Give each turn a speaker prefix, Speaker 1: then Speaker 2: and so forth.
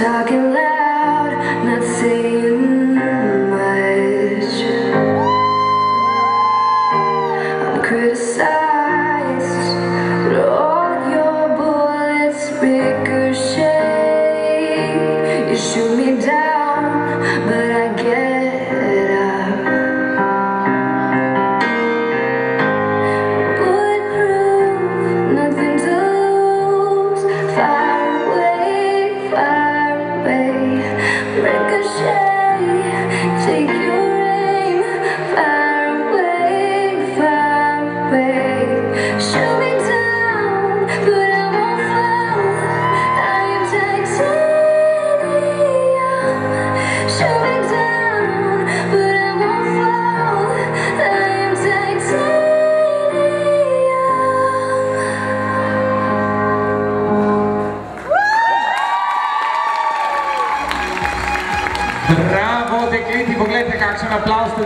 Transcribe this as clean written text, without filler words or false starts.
Speaker 1: talking loud, not saying much. I'm criticized, but all your bullets ricochet. You shoot me down, but I get up. Bulletproof, nothing to lose. Fire away, ricochet, take your aim. Fire away, shoot me down, but I won't fall. I am titanium. Shoot me down, but I won't fall. I am titanium.
Speaker 2: Bravo, dekleti, poglejte, kakšen aplavz ste